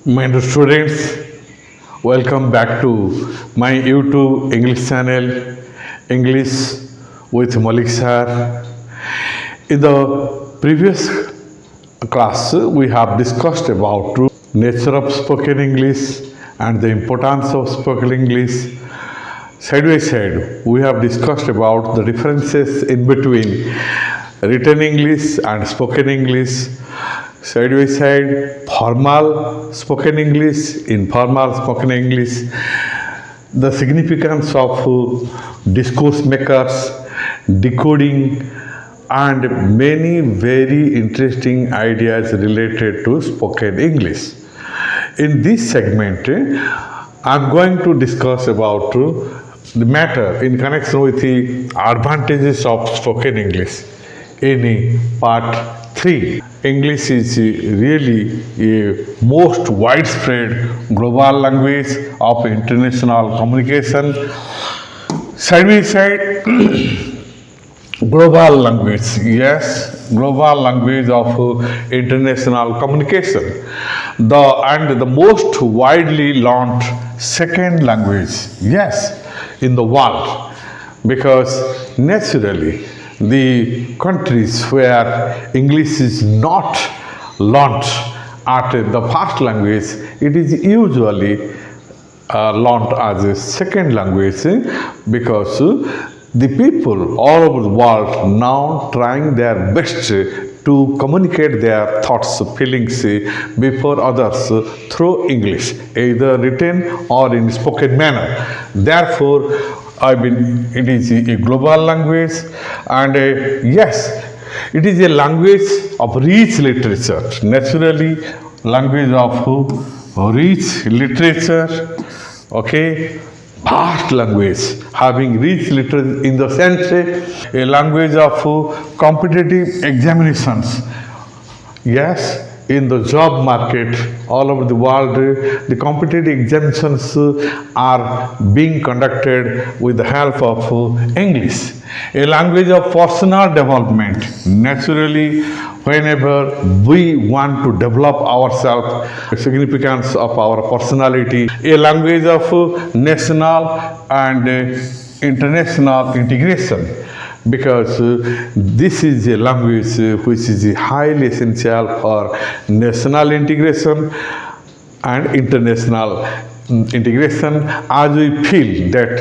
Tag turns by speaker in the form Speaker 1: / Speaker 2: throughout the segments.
Speaker 1: My dear students, welcome back to my YouTube English channel, English with Malik sir. In the previous class, we have discussed about nature of spoken English and the importance of spoken English. Side by side, we have discussed about the differences in between written English and spoken English. Side by side, formal spoken English, informal spoken English, the significance of discourse makers, decoding, and many very interesting ideas related to spoken English. In this segment, I'm going to discuss about the matter in connection with the advantages of spoken English in part 3. English is really a most widespread global language of international communication. Side by side, global language, yes, global language of international communication. The most widely learned second language, yes, in the world, because naturally the countries where English is not learnt at the first language, it is usually learnt as a second language because the people all over the world now trying their best to communicate their thoughts, feelings before others through English, either written or in spoken manner. Therefore, it is a global language, and yes, it is a language of rich literature. Naturally, language of rich literature. Okay, vast language having rich literature in the sense a language of competitive examinations. Yes, in the job market all over the world, the competitive examinations are being conducted with the help of English. A language of personal development. Naturally, whenever we want to develop ourselves, the significance of our personality, a language of national and international integration, because this is a language which is highly essential for national integration and international integration, as we feel that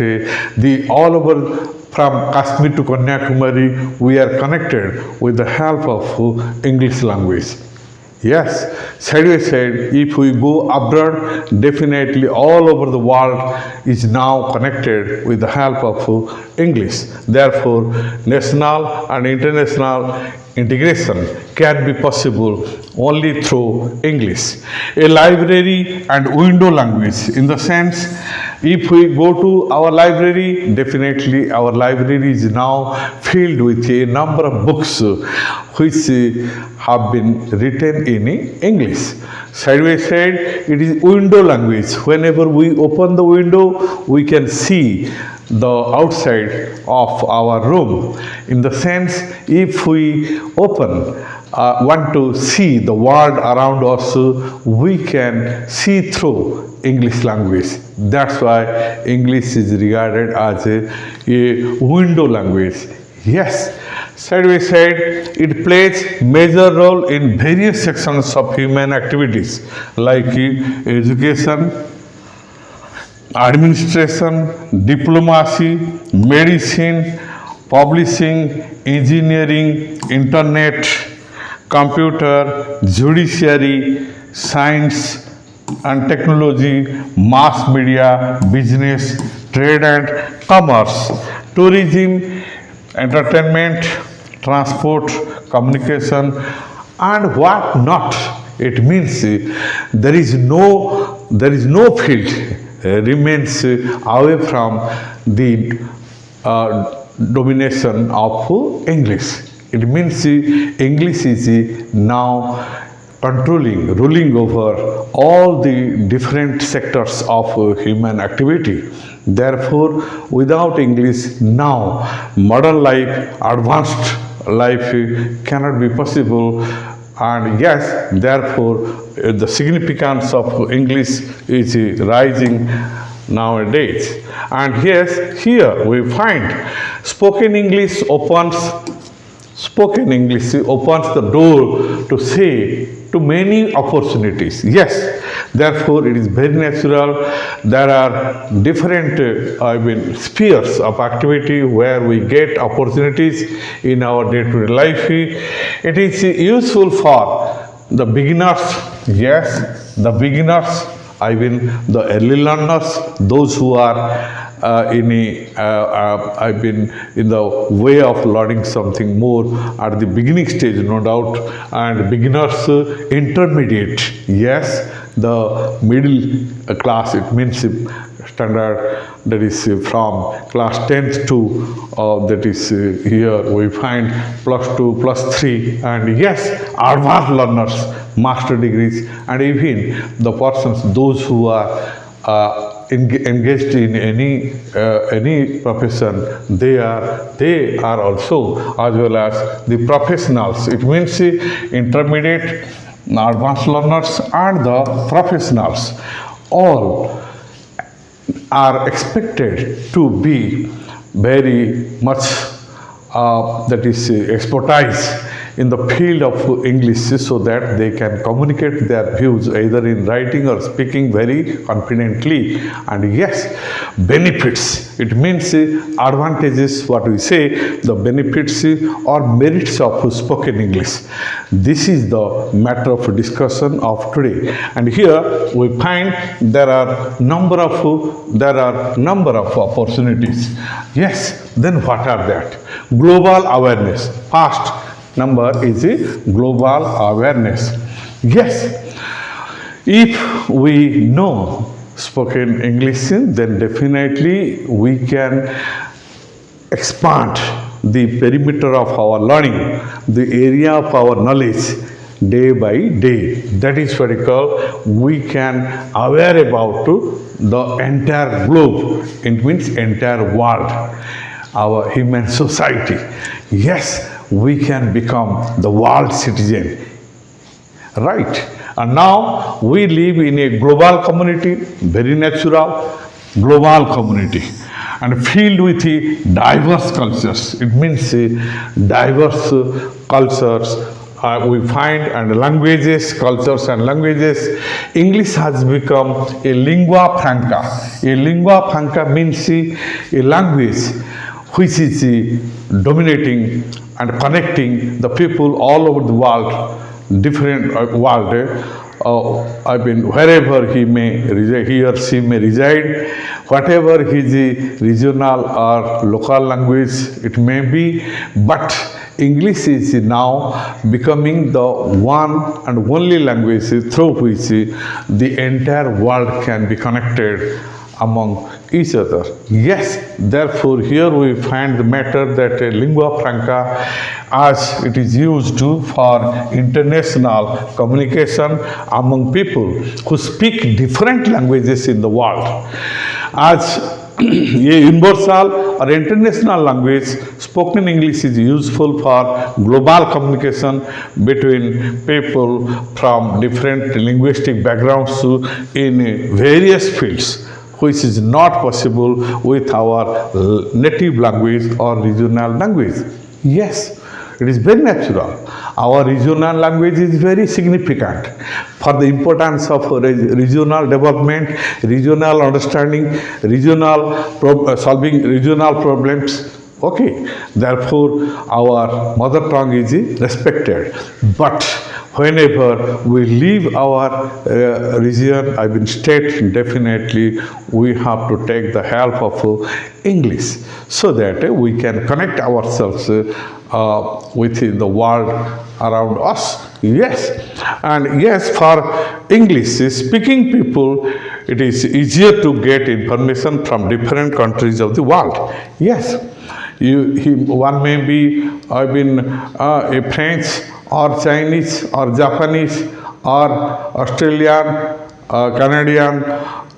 Speaker 1: the all over from Kashmir to Kanyakumari we are connected with the help of English language. Yes, side by side, if we go abroad, definitely all over the world is now connected with the help of English. Therefore, national and international integration can be possible only through English. A library and window language, in the sense, if we go to our library, definitely our library is now filled with a number of books which have been written in English. Side by side, it is window language. Whenever we open the window, we can see the outside of our room. In the sense, if we want to see the world around us, we can see through English language. That's why English is regarded as a window language. Yes, side by side, it plays major role in various sections of human activities like education, administration, diplomacy, medicine, publishing, engineering, internet, computer, judiciary, science and technology, mass media, business, trade and commerce, tourism, entertainment, transport, communication, and what not. It means there is no field remains away from the domination of English. It means English is now ruling over all the different sectors of human activity. Therefore, without English now, modern life, advanced life cannot be possible, And yes, therefore, the significance of English is rising nowadays. And yes, here we find spoken English opens the door to say to many opportunities. Yes, therefore it is very natural. There are different spheres of activity where we get opportunities in our day-to-day life. It is useful for the beginners. Yes, the beginners, the early learners, those who are I've been in the way of learning something more at the beginning stage, no doubt, and beginners, intermediate, yes, the middle class, it means standard, that is from class 10th to that is here we find plus 2, plus 3, and yes, advanced learners, master degrees, and even the persons, those who are engaged in any profession, they are also, as well as the professionals. It means intermediate, advanced learners, and the professionals all are expected to be very much that is expertise in the field of English, so that they can communicate their views either in writing or speaking very confidently. And yes, benefits, it means advantages, what we say, the benefits or merits of spoken English. This is the matter of discussion of today. And here we find there are number of opportunities. Yes, then what are that? Global awareness. First number is global awareness. Yes, if we know spoken English, then definitely we can expand the perimeter of our learning, the area of our knowledge day by day. That is what we call, we can aware about the entire globe. It means entire world, our human society. Yes, we can become the world citizen, right? And now we live in a global community, very natural global community, and filled with diverse cultures. It means diverse cultures we find, and languages, cultures and languages. English has become a lingua franca. A lingua franca means a language which is dominating and connecting the people all over the world, different world. Wherever he or she may reside, whatever his regional or local language it may be, but English is now becoming the one and only language through which the entire world can be connected among each other. Yes, therefore here we find the matter that lingua franca, as it is used for international communication among people who speak different languages in the world. As a universal or international language, spoken English is useful for global communication between people from different linguistic backgrounds in various fields, which is not possible with our native language or regional language. Yes, it is very natural. Our regional language is very significant for the importance of regional development, regional understanding, solving regional problems. Okay, therefore our mother tongue is respected. But whenever we leave our region, state, definitely we have to take the help of English, so that we can connect ourselves with the world around us. Yes, and yes, for English speaking people, it is easier to get information from different countries of the world. Yes, one may be a French or Chinese or Japanese or Australian, Canadian,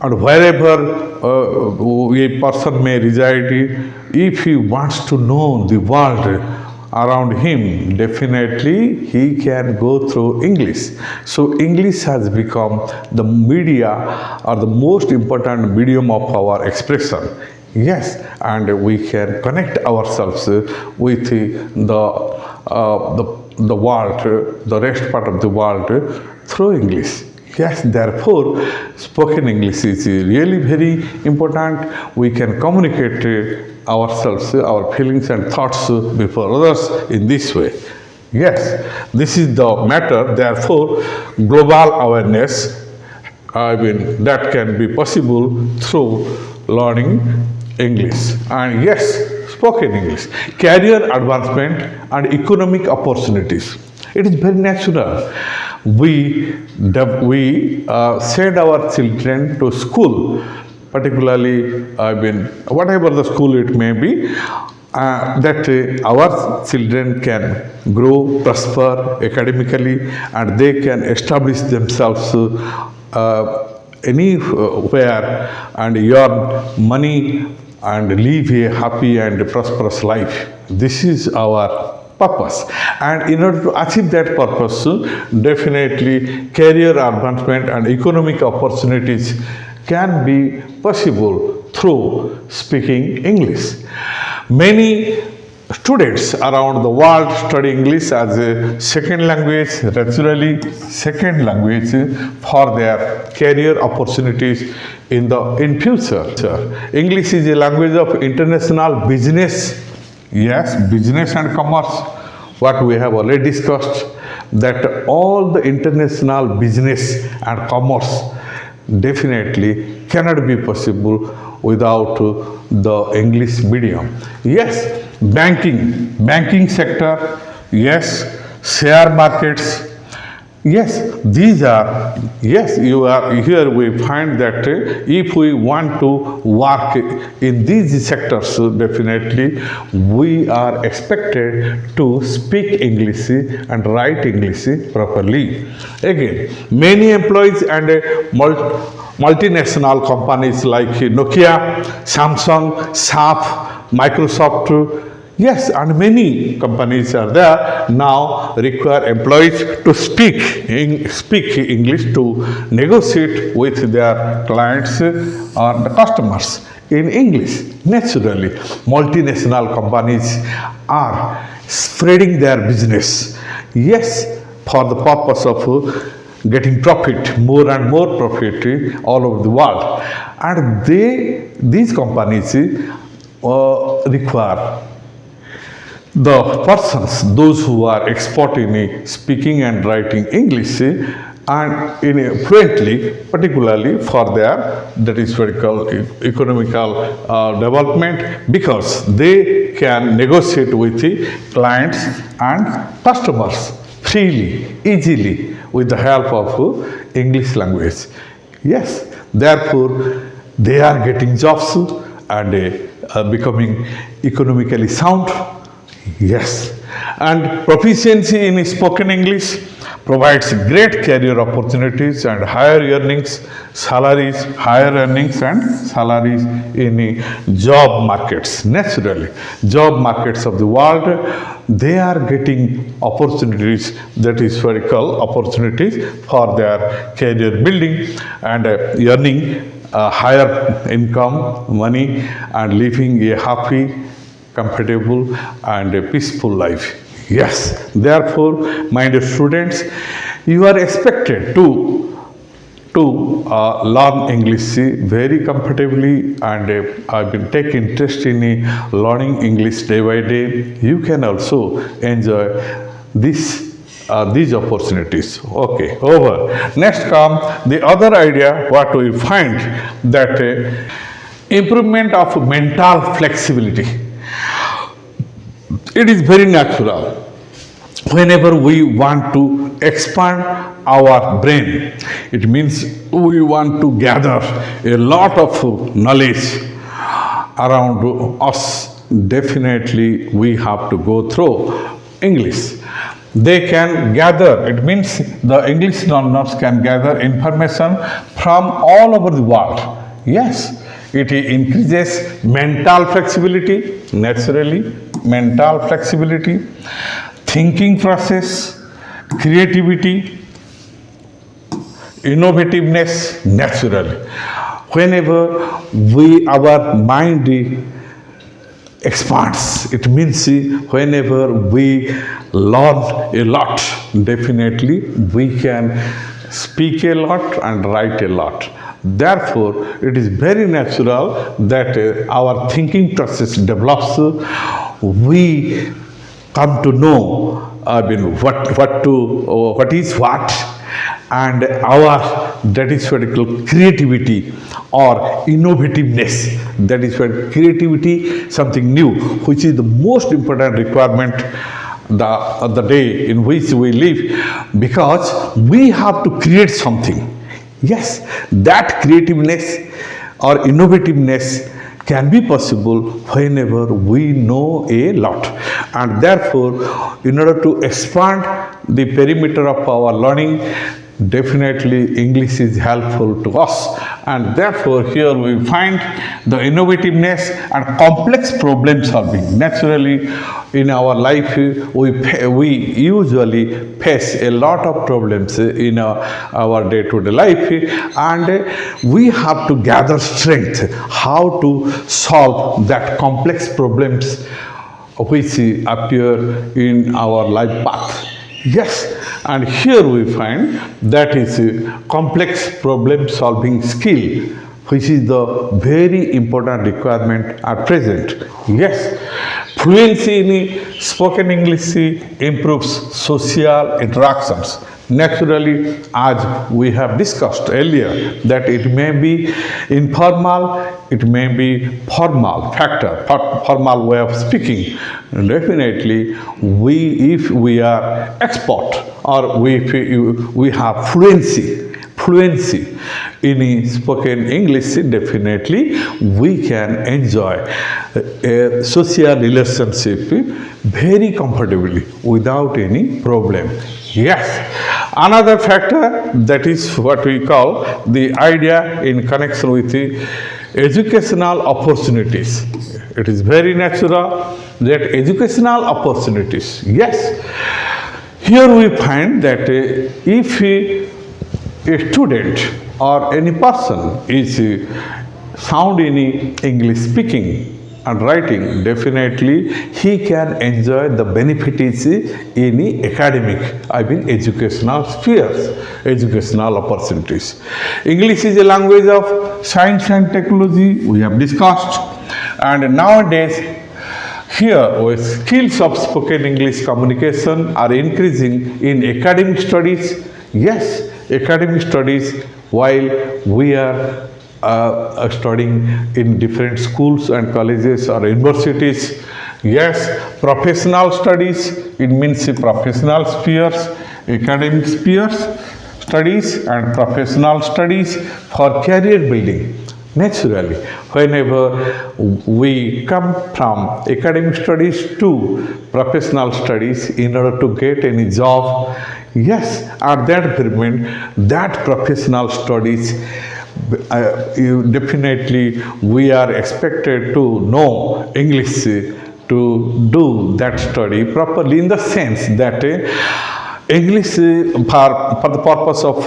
Speaker 1: and wherever a person may reside. If he wants to know the world around him, definitely he can go through English. So English has become the media or the most important medium of our expression. Yes, and we can connect ourselves with the world, the rest part of the world through English. Yes, therefore, spoken English is really very important. We can communicate ourselves, our feelings and thoughts before others in this way. Yes, this is the matter. Therefore, global awareness, that can be possible through learning English. And yes, spoken English, career advancement and economic opportunities. It is very natural. We send our children to school, particularly, whatever the school it may be, that our children can grow, prosper academically, and they can establish themselves anywhere and earn money and live a happy and prosperous life. This is our purpose, and in order to achieve that purpose, definitely career advancement and economic opportunities can be possible through speaking English. Many students around the world study English as a second language, naturally second language for their career opportunities in future. English is a language of international business. Yes, business and commerce. What we have already discussed, that all the international business and commerce definitely cannot be possible without the English medium. Yes, banking sector, yes, share markets, yes, these are, yes, you are here. We find that if we want to work in these sectors, definitely we are expected to speak English and write English properly. Again, many employees and multinational companies like Nokia, Samsung, SAP, Microsoft, yes, and many companies are there now require employees to speak English to negotiate with their clients or the customers in English. Naturally, multinational companies are spreading their business. Yes, for the purpose of getting profit, more and more profit all over the world, and these companies require the persons, those who are expert in speaking and writing English and fluently, particularly for their, that is what we call economical development, because they can negotiate with the clients and customers freely, easily, with the help of English language. Yes, therefore they are getting jobs and becoming economically sound. Yes, and proficiency in spoken English provides great career opportunities and higher earnings, higher earnings and salaries in job markets. Naturally, job markets of the world, they are getting opportunities, that is what we call opportunities for their career building and earning higher income, money, and living a happy, comfortable and a peaceful life. Yes, therefore, my dear students, you are expected to learn English very comfortably, and I will take interest in learning English day by day. You can also enjoy these opportunities. Okay, over. Next come the other idea, what we find, that improvement of mental flexibility. It is very natural. Whenever we want to expand our brain, it means we want to gather a lot of knowledge around us. Definitely, we have to go through English. They can gather, it means the English learners can gather information from all over the world. Yes, it increases mental flexibility, naturally. mental flexibility, thinking process, creativity, innovativeness naturally. Whenever our mind expands, it means whenever we learn a lot, definitely we can speak a lot and write a lot. Therefore, it is very natural that our thinking process develops. We come to know, what is what, and our, that is what we call creativity or innovativeness. That is what creativity, something new, which is the most important requirement the day in which we live, because we have to create something. Yes, that creativeness or innovativeness can be possible whenever we know a lot. And therefore, in order to expand the perimeter of our learning, definitely English is helpful to us. And therefore, here we find the innovativeness and complex problem solving. Naturally, in our life, we usually face a lot of problems in our day-to-day life, and we have to gather strength how to solve that complex problems which appear in our life path. Yes, and here we find that is a complex problem solving skill, which is the very important requirement at present. Yes, fluency in spoken English improves social interactions. Naturally, as we have discussed earlier, that it may be informal, it may be formal factor, formal way of speaking. Definitely, if we are expert or we have fluency in spoken English, definitely we can enjoy a social relationship very comfortably without any problem. Yes, another factor, that is what we call the idea in connection with the educational opportunities. It is very natural that educational opportunities. Yes, here we find that if a student or any person is sound in English speaking and writing, definitely he can enjoy the benefits in academic, educational spheres, educational opportunities. English is a language of science and technology, we have discussed, and nowadays here skills of spoken English communication are increasing in academic studies. Yes, academic studies, while we are studying in different schools and colleges or universities. Yes, professional studies, it means professional spheres, academic spheres, studies and professional studies for career building. Naturally, whenever we come from academic studies to professional studies in order to get any job, yes, at that period, that professional studies, definitely we are expected to know English to do that study properly, in the sense that English for the purpose of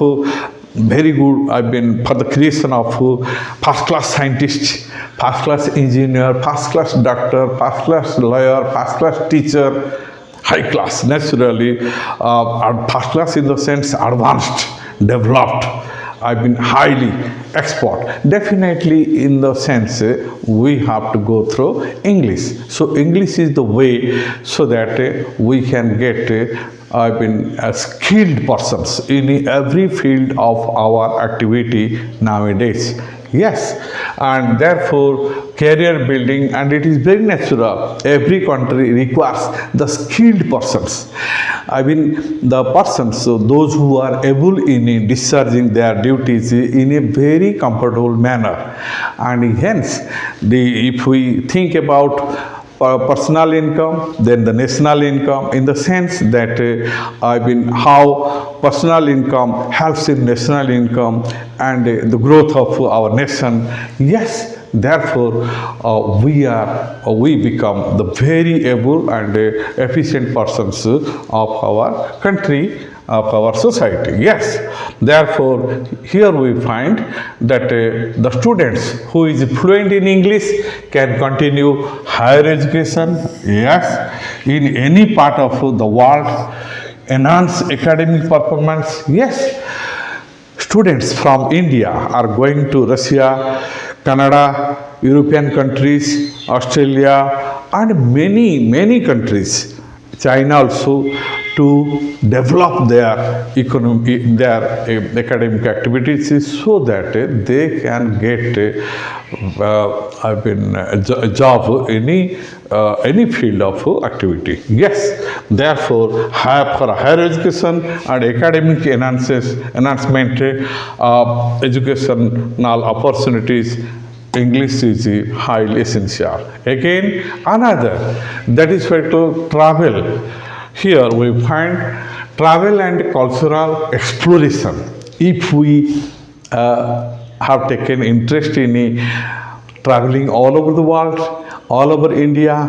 Speaker 1: very good, for the creation of first class scientist, first class engineer, first class doctor, first class lawyer, first class teacher, high class, naturally, first class in the sense advanced, developed, highly expert. Definitely in the sense we have to go through English. So English is the way so that we can get skilled persons in every field of our activity nowadays. Yes, and therefore career building, and it is very natural, every country requires the skilled persons. The persons, so those who are able in discharging their duties in a very comfortable manner. And hence, if we think about personal income, then the national income, in the sense that how personal income helps in national income and the growth of our nation. Yes, Therefore, we become the very able and efficient persons of our country, of our society. Yes, therefore, here we find that the students who is fluent in English can continue higher education, yes, in any part of the world, enhance academic performance, yes. Students from India are going to Russia, Canada, European countries, Australia, and many countries, China also, to develop their economy, their academic activities, so that they can get a job any field of activity. Yes, therefore, for higher education and academic enhancement, educational opportunities, English is highly essential. Again, another, that is why to travel. Here we find travel and cultural exploration. If we have taken interest in traveling all over the world, all over India,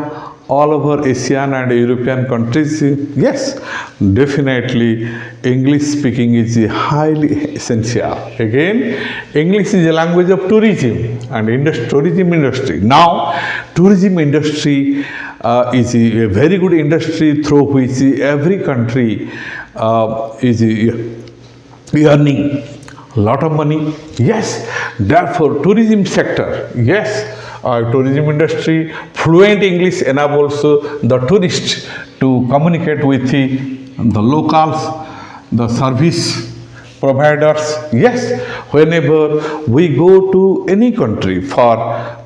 Speaker 1: all over Asian and European countries, yes, definitely English speaking is highly essential. Again, English is a language of tourism and tourism industry. Now, tourism industry is a very good industry through which every country is earning a lot of money. Yes, therefore tourism sector, yes, tourism industry, fluent English enables the tourist to communicate with the locals, the service providers. Yes, whenever we go to any country for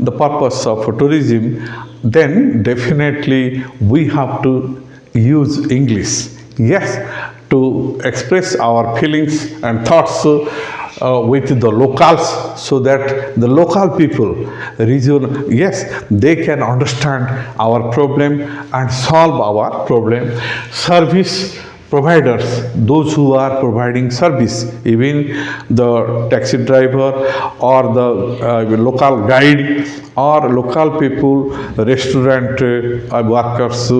Speaker 1: the purpose of tourism, then definitely we have to use English. Yes, to express our feelings and thoughts with the locals, so that the local people, region, yes, they can understand our problem and solve our problem. Service providers, those who are providing service, even the taxi driver or the local guide or local people, restaurant workers,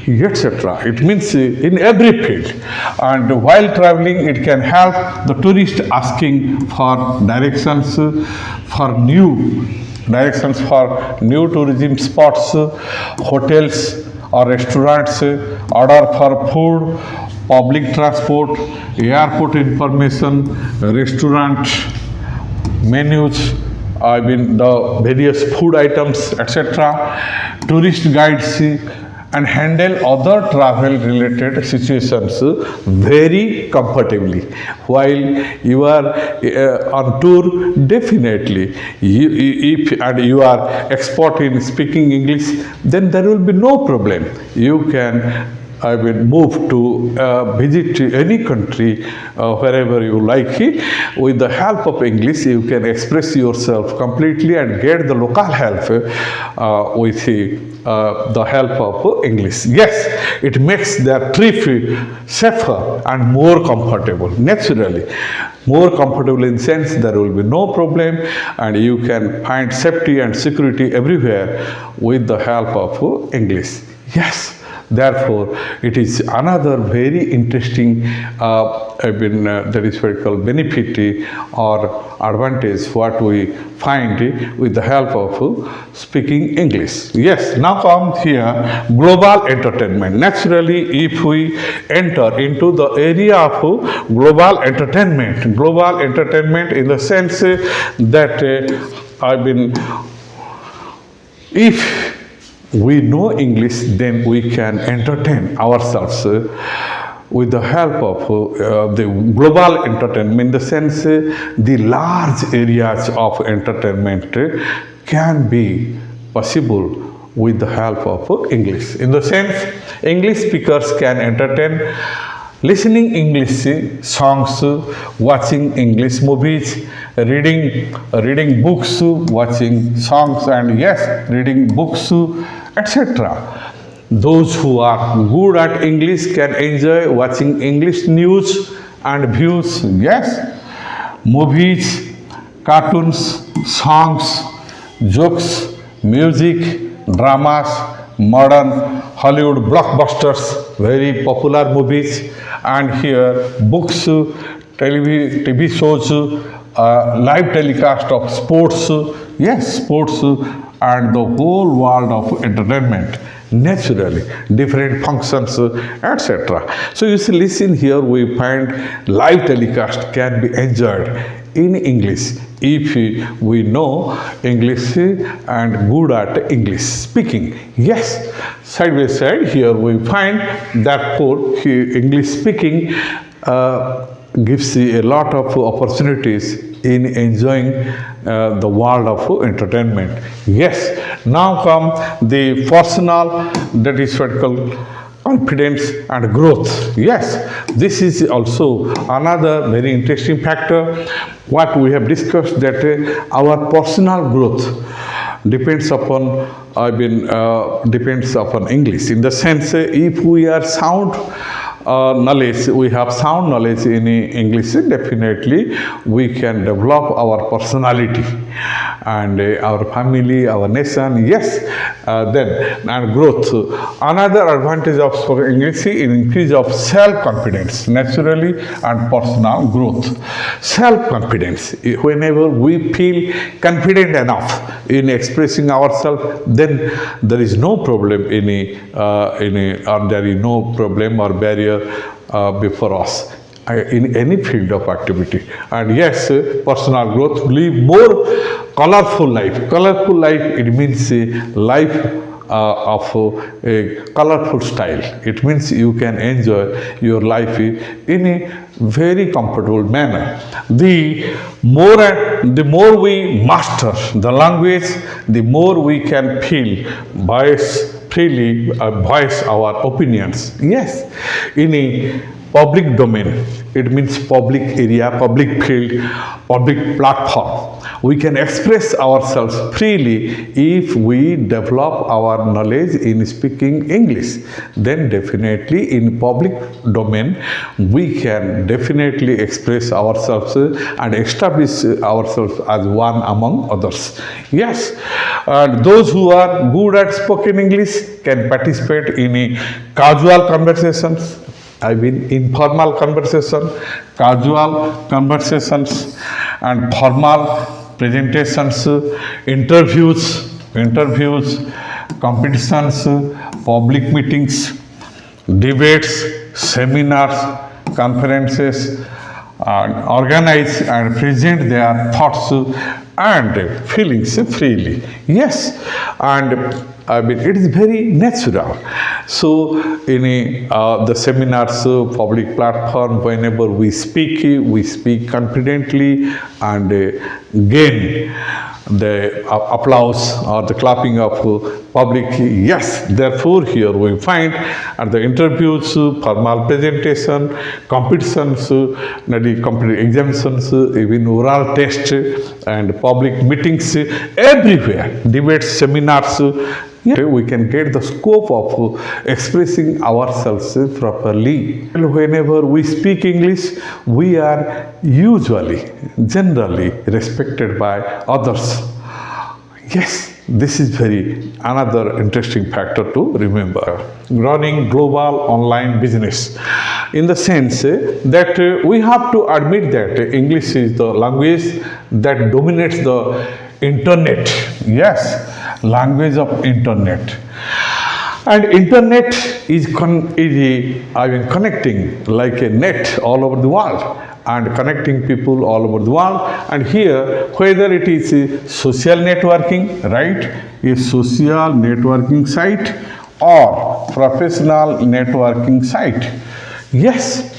Speaker 1: etc. It means in every field. And while traveling, it can help the tourist asking for directions for new tourism spots, hotels or restaurants, order for food, public transport, airport information, restaurant menus, the various food items, etc. Tourist guides, and handle other travel related situations very comfortably. While you are on tour, definitely, if and you are expert in speaking English, then there will be no problem. You can move to visit any country wherever you like. With the help of English, you can express yourself completely and get the local help with the help of English. Yes, it makes their trip safer and more comfortable, naturally. More comfortable in sense there will be no problem, and you can find safety and security everywhere with the help of English. Yes. Therefore, it is another very interesting that is what we call benefit or advantage what we find with the help of speaking English. Yes, now comes here global entertainment. Naturally, if we enter into the area of global entertainment in the sense that if we know English, then we can entertain ourselves with the help of the global entertainment. In the sense, the large areas of entertainment can be possible with the help of English. In the sense, English speakers can entertain listening English songs, watching English movies, reading books, watching songs, and yes, reading books, etc. Those who are good at English can enjoy watching English news and views, yes, movies, cartoons, songs, jokes, music, dramas, modern Hollywood blockbusters, very popular movies, and here books, TV shows, live telecast of sports, yes, sports, and the whole world of entertainment. Naturally, different functions, etc. So you see, listen here, we find live telecast can be enjoyed in English if we know English and good at English speaking. Yes, side by side here we find that for English speaking gives a lot of opportunities in enjoying the world of entertainment. Yes, now come the personal, that is what called confidence and growth. Yes, this is also another very interesting factor. What we have discussed that our personal growth depends upon depends upon English, in the sense if we are sound knowledge, we have sound knowledge in English, definitely we can develop our personality and our family, our nation, yes, then and growth. Another advantage of spoken English is increase of self-confidence, naturally, and personal growth. Self-confidence, whenever we feel confident enough in expressing ourselves, then there is no problem or there is no problem or barrier before us in any field of activity. And yes, personal growth live more colorful life. Colorful life, it means a life of a colorful style. It means you can enjoy your life in a very comfortable manner. The more we master the language, the more we can feel freely voice our opinions. Yes, in a public domain, it means public area, public field, public platform. We can express ourselves freely if we develop our knowledge in speaking English. Then definitely in public domain, we can definitely express ourselves and establish ourselves as one among others. Yes, and those who are good at spoken English can participate in a casual conversations, informal conversation, casual conversations, and formal presentations, interviews, competitions, public meetings, debates, seminars, conferences, and organize and present their thoughts and feelings freely. Yes, and it is very natural. So, in the seminars, public platform, whenever we speak confidently and gain the applause or the clapping of public. Yes, therefore, here we find at the interviews, formal presentation, competitions, examinations, even oral tests and public meetings, everywhere, debates, seminars. We can get the scope of expressing ourselves properly. Whenever we speak English, we are generally respected by others. Yes, this is another interesting factor to remember. Running global online business, in the sense that we have to admit that English is the language that dominates the internet. Yes, language of internet. And internet is connecting like a net all over the world and connecting people all over the world. And here, whether it is a social networking, right, a social networking site or professional networking site. Yes,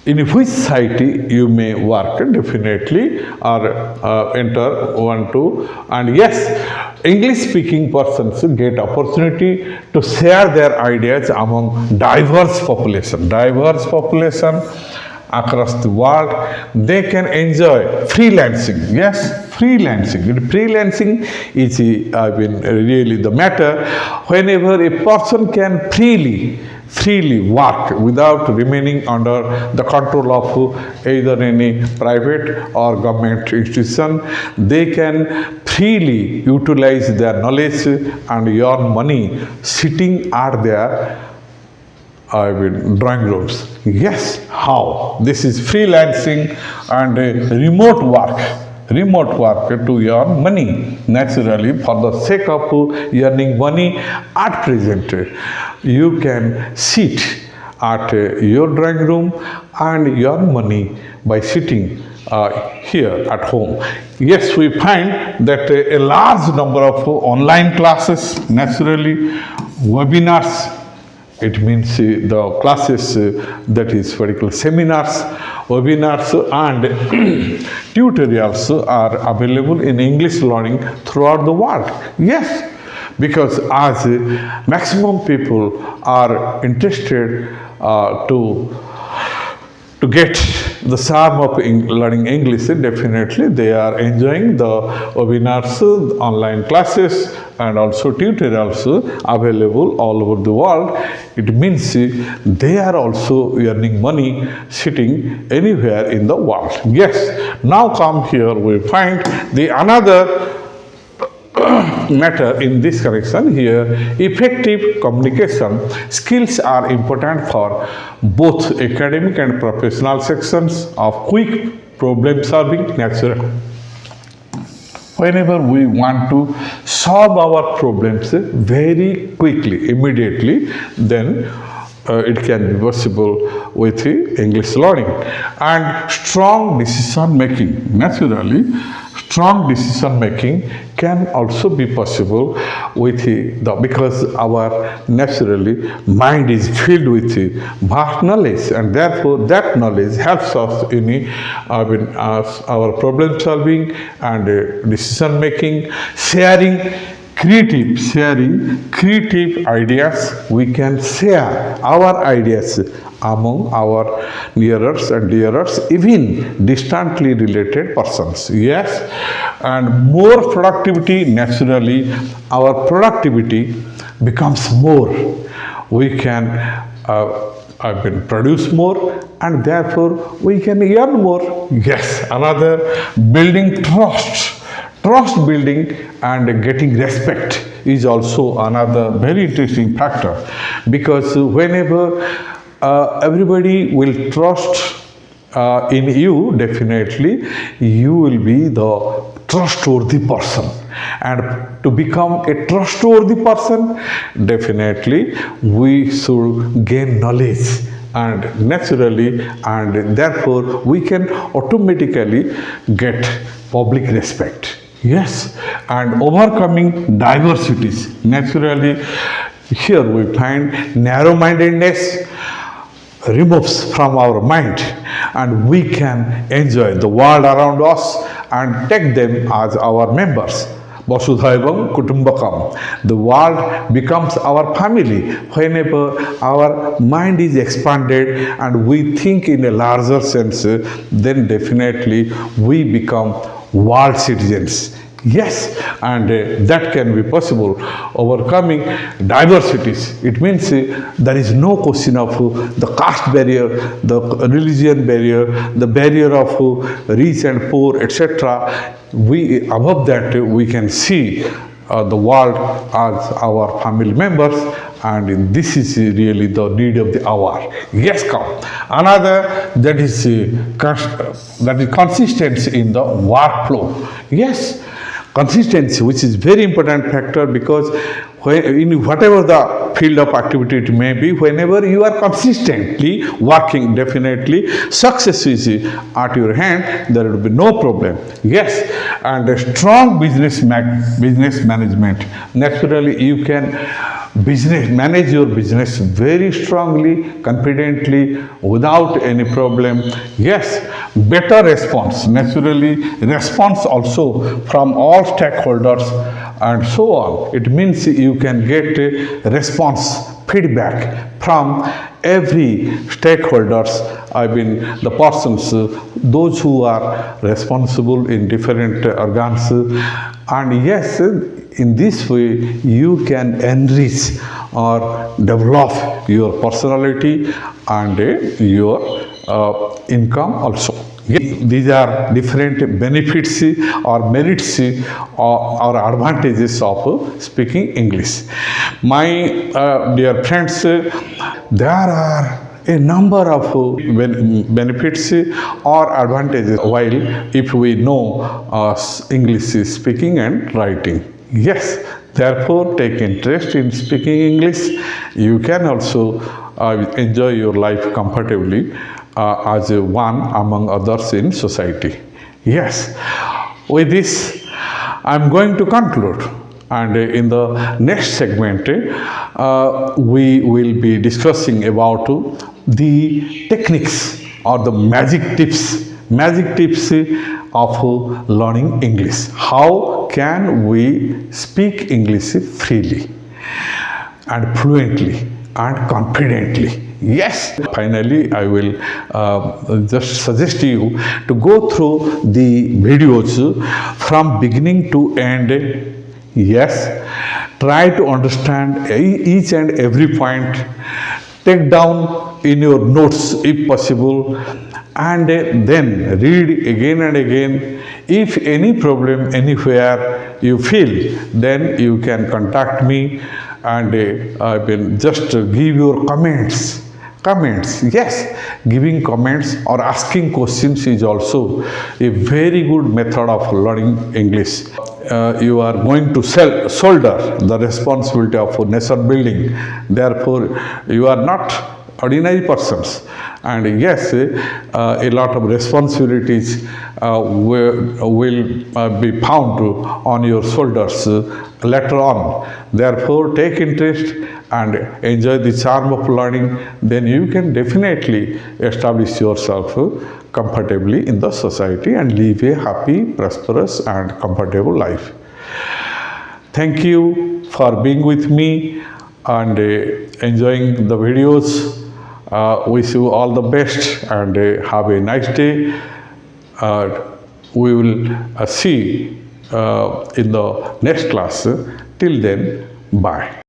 Speaker 1: in which site you may work definitely or enter one to, and yes, English speaking persons get opportunity to share their ideas among diverse population across the world. They can enjoy freelancing. Yes, freelancing. Freelancing is really the matter whenever a person can freely freely work without remaining under the control of either any private or government institution. They can freely utilize their knowledge and earn money sitting at their drawing rooms. Yes, how? This is freelancing and remote work. Remote work to earn money naturally for the sake of earning money at present. You can sit at your drawing room and earn money by sitting here at home. Yes, we find that a large number of online classes, naturally, webinars, it means the classes that is particular seminars, webinars and tutorials are available in English learning throughout the world. Yes, because as maximum people are interested to get the charm of learning English, definitely they are enjoying the webinars, online classes and also tutorials available all over the world. It means they are also earning money sitting anywhere in the world. Yes, now come here we find the another matter in this correction here. Effective communication skills are important for both academic and professional sections of quick problem solving nature. Whenever we want to solve our problems very quickly, immediately, then it can be possible with English learning. And strong decision making, naturally, strong decision making can also be possible with because our naturally mind is filled with vast knowledge, and therefore that knowledge helps us in our problem solving and decision making, sharing creative ideas. We can share our ideas among our nearest and dearest, even distantly related persons. Yes, and more productivity, naturally, our productivity becomes more. We can produce more and therefore we can earn more. Yes, another building trust building and getting respect is also another very interesting factor, because whenever everybody will trust in you, definitely you will be the trustworthy person. And to become a trustworthy person, definitely we should gain knowledge and naturally, and therefore we can automatically get public respect. Yes, and overcoming diversities. Naturally, here we find narrow-mindedness removes from our mind, and we can enjoy the world around us and take them as our members. Vasudhaivam Kutumbakam. The world becomes our family whenever our mind is expanded and we think in a larger sense, then definitely we become world citizens. Yes, and that can be possible overcoming diversities. It means there is no question of the caste barrier, the religion barrier, the barrier of rich and poor, etc. We above that we can see the world as our family members, and this is really the need of the hour. Yes, come. Another that is consistency in the workflow. Yes, consistency, which is very important factor, because in whatever the field of activity it may be, whenever you are consistently working, definitely success is at your hand. There will be no problem. Yes, and a strong business management. Naturally, you can manage your business very strongly, confidently, without any problem. Yes, better response. Naturally, response also from all stakeholders and so on. It means you can get a response, feedback from every stakeholders. I mean the persons, those who are responsible in different organs. And yes, In this way, you can enrich or develop your personality and your income also. These are different benefits or merits or advantages of speaking English. My dear friends, there are a number of benefits or advantages while if we know English speaking and writing. Yes, therefore take interest in speaking English. You can also enjoy your life comfortably as one among others in society. Yes, with this I'm going to conclude, and in the next segment we will be discussing about the techniques or the magic tips of learning English. How can we speak English freely and fluently and confidently? Yes, finally, I will just suggest you to go through the videos from beginning to end. Yes, try to understand each and every point. Take down in your notes if possible, and then read again and again. If any problem anywhere you feel, then you can contact me, and I will just give your comments. Yes, giving comments or asking questions is also a very good method of learning English. You are going to shoulder the responsibility of nation building. Therefore, you are not ordinary persons, and yes, a lot of responsibilities will be found on your shoulders later on. Therefore, take interest and enjoy the charm of learning. Then you can definitely establish yourself comfortably in the society and live a happy, prosperous and comfortable life. Thank you for being with me and enjoying the videos. Wish you all the best and have a nice day. We will see in the next class. Till then, bye.